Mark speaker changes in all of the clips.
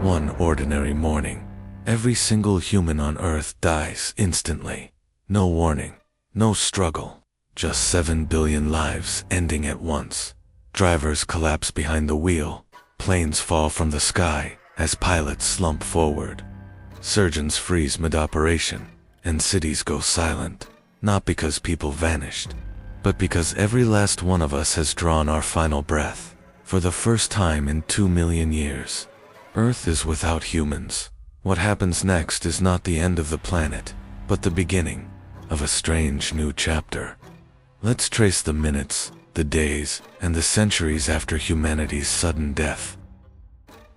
Speaker 1: One ordinary morning, every single human on Earth dies instantly. No warning, no struggle, just 7 billion lives ending at once. Drivers collapse behind the wheel, planes fall from the sky as pilots slump forward. Surgeons freeze mid-operation, and cities go silent, not because people vanished, but because every last one of us has drawn our final breath. For the first time in 2 million years, Earth is without humans. What happens next is not the end of the planet, but the beginning of a strange new chapter. Let's trace the minutes, the days, and the centuries after humanity's sudden death.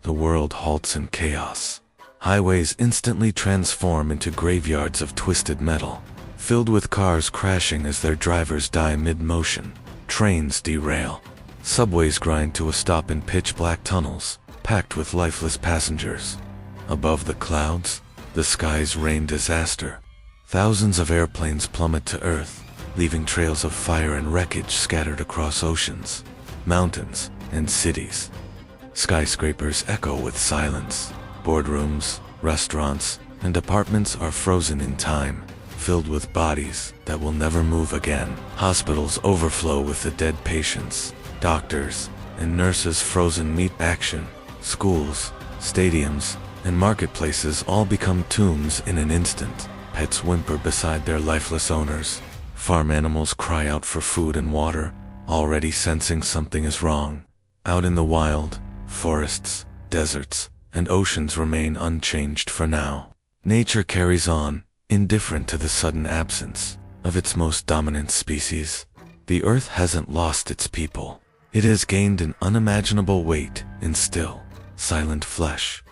Speaker 1: The world halts in chaos. Highways instantly transform into graveyards of twisted metal, filled with cars crashing as their drivers die mid-motion. Trains derail. Subways grind to a stop in pitch-black tunnels, packed with lifeless passengers. Above the clouds, the skies rain disaster. Thousands of airplanes plummet to Earth, leaving trails of fire and wreckage scattered across oceans, mountains, and cities. Skyscrapers echo with silence. Boardrooms, restaurants, and apartments are frozen in time, filled with bodies that will never move again. Hospitals overflow with the dead patients, doctors, and nurses frozen meat action. Schools, stadiums, and marketplaces all become tombs in an instant. Pets whimper beside their lifeless owners. Farm animals cry out for food and water, already sensing something is wrong. Out in the wild, forests, deserts, and oceans remain unchanged for now. Nature carries on, indifferent to the sudden absence of its most dominant species. The Earth hasn't lost its people. It has gained an unimaginable weight in still, silent flesh.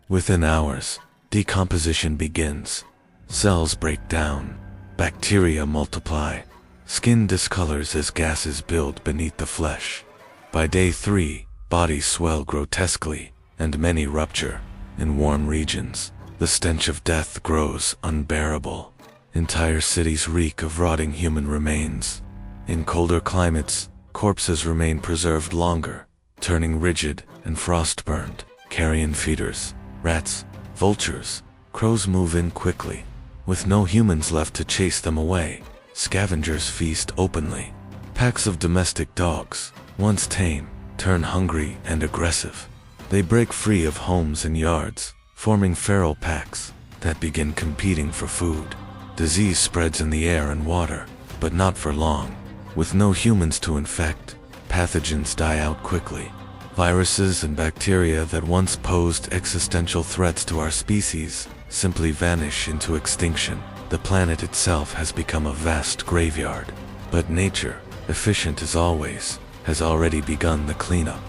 Speaker 1: Within hours, decomposition begins. Cells break down. Bacteria multiply. Skin discolors as gases build beneath the flesh. By day 3, bodies swell grotesquely, and many rupture. In warm regions, the stench of death grows unbearable. Entire cities reek of rotting human remains. In colder climates, corpses remain preserved longer, turning rigid and frost-burned. Carrion feeders, rats, vultures, crows move in quickly. With no humans left to chase them away, scavengers feast openly. Packs of domestic dogs, once tame, turn hungry and aggressive. They break free of homes and yards, forming feral packs that begin competing for food. Disease spreads in the air and water, but not for long. With no humans to infect, pathogens die out quickly. Viruses and bacteria that once posed existential threats to our species simply vanish into extinction. The planet itself has become a vast graveyard, but nature, efficient as always, has already begun the cleanup.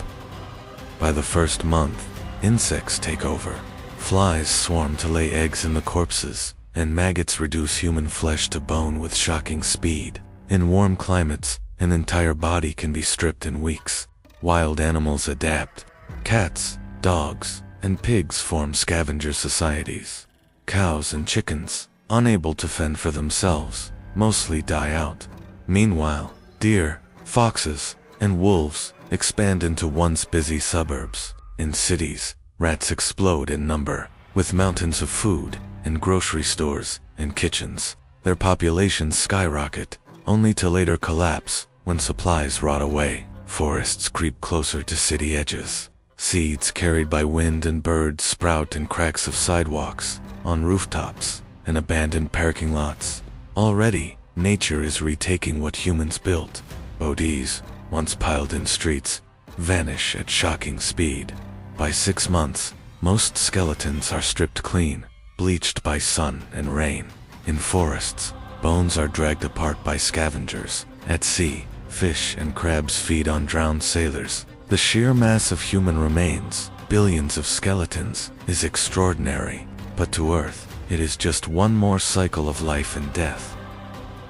Speaker 1: By the first month, insects take over. Flies swarm to lay eggs in the corpses, and maggots reduce human flesh to bone with shocking speed. In warm climates, an entire body can be stripped in weeks. Wild animals adapt. Cats, dogs, and pigs form scavenger societies. Cows and chickens, unable to fend for themselves, mostly die out. Meanwhile, deer, foxes, and wolves expand into once busy suburbs. In cities, rats explode in number, with mountains of food, and grocery stores, and kitchens. Their populations skyrocket, only to later collapse when supplies rot away. Forests creep closer to city edges. Seeds carried by wind and birds sprout in cracks of sidewalks, on rooftops, and abandoned parking lots. Already, nature is retaking what humans built. Bodies, once piled in streets, vanish at shocking speed. By 6 months, most skeletons are stripped clean, bleached by sun and rain. In forests, bones are dragged apart by scavengers. At sea, fish and crabs feed on drowned sailors. The sheer mass of human remains, billions of skeletons, is extraordinary. But to Earth, it is just one more cycle of life and death.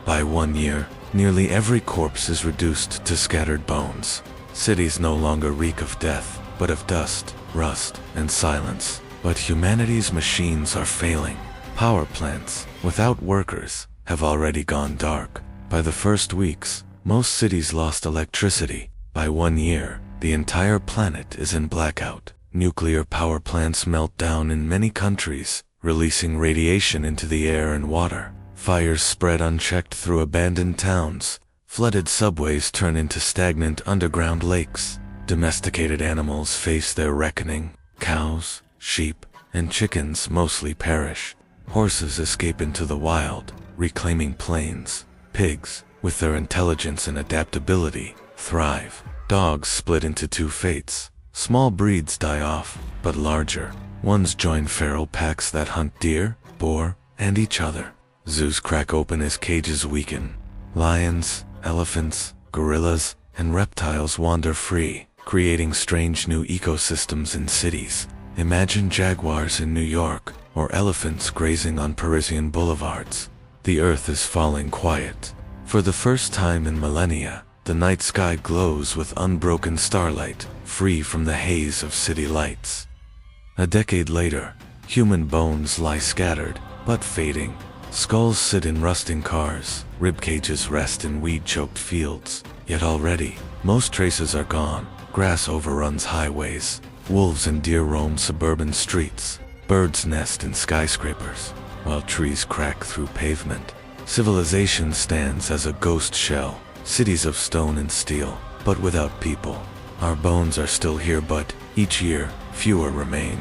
Speaker 1: By 1 year, nearly every corpse is reduced to scattered bones. Cities no longer reek of death, but of dust, rust, and silence. But humanity's machines are failing. Power plants, without workers, have already gone dark. By the first weeks, most cities lost electricity. By 1 year, the entire planet is in blackout. Nuclear power plants melt down in many countries, releasing radiation into the air and water. Fires spread unchecked through abandoned towns. Flooded subways turn into stagnant underground lakes. Domesticated animals face their reckoning. Cows, sheep, and chickens mostly perish. Horses escape into the wild, reclaiming plains. Pigs, with their intelligence and adaptability, thrive. Dogs split into two fates. Small breeds die off, but larger ones join feral packs that hunt deer, boar, and each other. Zoos crack open as cages weaken. Lions, elephants, gorillas, and reptiles wander free, creating strange new ecosystems in cities. Imagine jaguars in New York, or elephants grazing on Parisian boulevards. The earth is falling quiet. For the first time in millennia, the night sky glows with unbroken starlight, free from the haze of city lights. A decade later, human bones lie scattered, but fading. Skulls sit in rusting cars, ribcages rest in weed-choked fields. Yet already, most traces are gone. Grass overruns highways. Wolves and deer roam suburban streets. Birds nest in skyscrapers, while trees crack through pavement. Civilization stands as a ghost shell, cities of stone and steel, but without people. Our bones are still here, but each year, fewer remain.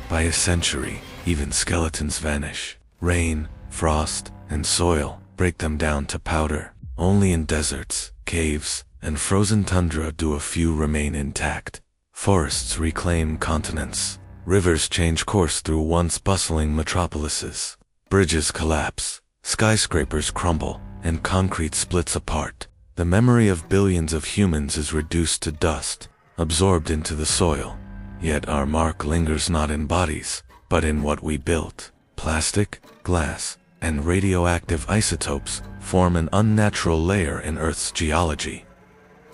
Speaker 1: By a century, even skeletons vanish. Rain, frost, and soil break them down to powder. Only in deserts, caves, and frozen tundra do a few remain intact. Forests reclaim continents. Rivers change course through once bustling metropolises. Bridges collapse. Skyscrapers crumble, and concrete splits apart. The memory of billions of humans is reduced to dust, absorbed into the soil. Yet our mark lingers not in bodies, but in what we built. Plastic, glass, and radioactive isotopes form an unnatural layer in Earth's geology.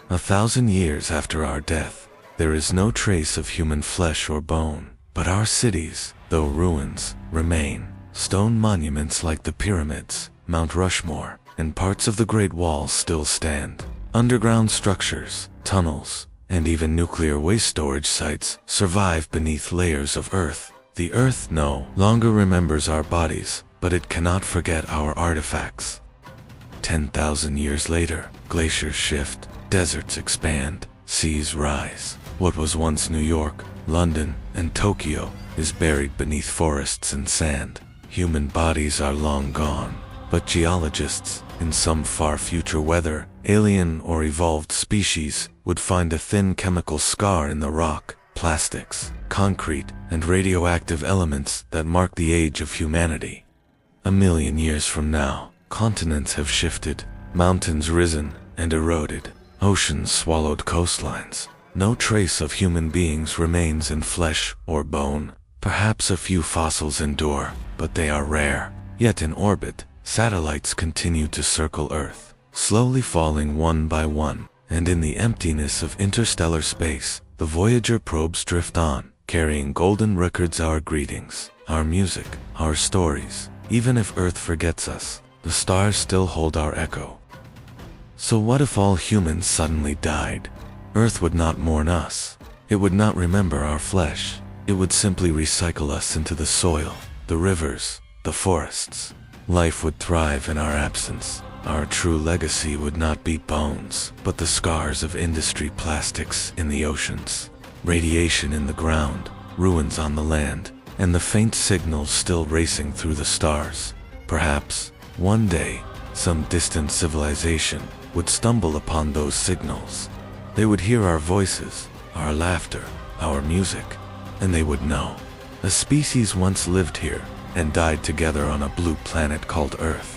Speaker 1: 1,000 years after our death, there is no trace of human flesh or bone, but our cities, though ruins, remain. Stone monuments like the pyramids, Mount Rushmore, and parts of the Great Wall still stand. Underground structures, tunnels, and even nuclear waste storage sites survive beneath layers of earth. The earth no longer remembers our bodies, but it cannot forget our artifacts. 10,000 years later, glaciers shift, deserts expand, seas rise. What was once New York, London, and Tokyo is buried beneath forests and sand. Human bodies are long gone, but geologists, in some far future weather, alien or evolved species, would find a thin chemical scar in the rock, plastics, concrete, and radioactive elements that mark the age of humanity. 1,000,000 years from now, continents have shifted, mountains risen and eroded, oceans swallowed coastlines. No trace of human beings remains in flesh or bone. Perhaps a few fossils endure, but they are rare. Yet in orbit, satellites continue to circle Earth, slowly falling one by one. And in the emptiness of interstellar space, the Voyager probes drift on, carrying golden records, our greetings, our music, our stories. Even if Earth forgets us, the stars still hold our echo. So what if all humans suddenly died? Earth would not mourn us. It would not remember our flesh. It would simply recycle us into the soil, the rivers, the forests. Life would thrive in our absence. Our true legacy would not be bones, but the scars of industry plastics in the oceans, radiation in the ground, ruins on the land, and the faint signals still racing through the stars. Perhaps, one day, some distant civilization would stumble upon those signals. They would hear our voices, our laughter, our music, and they would know. A species once lived here and died together on a blue planet called Earth.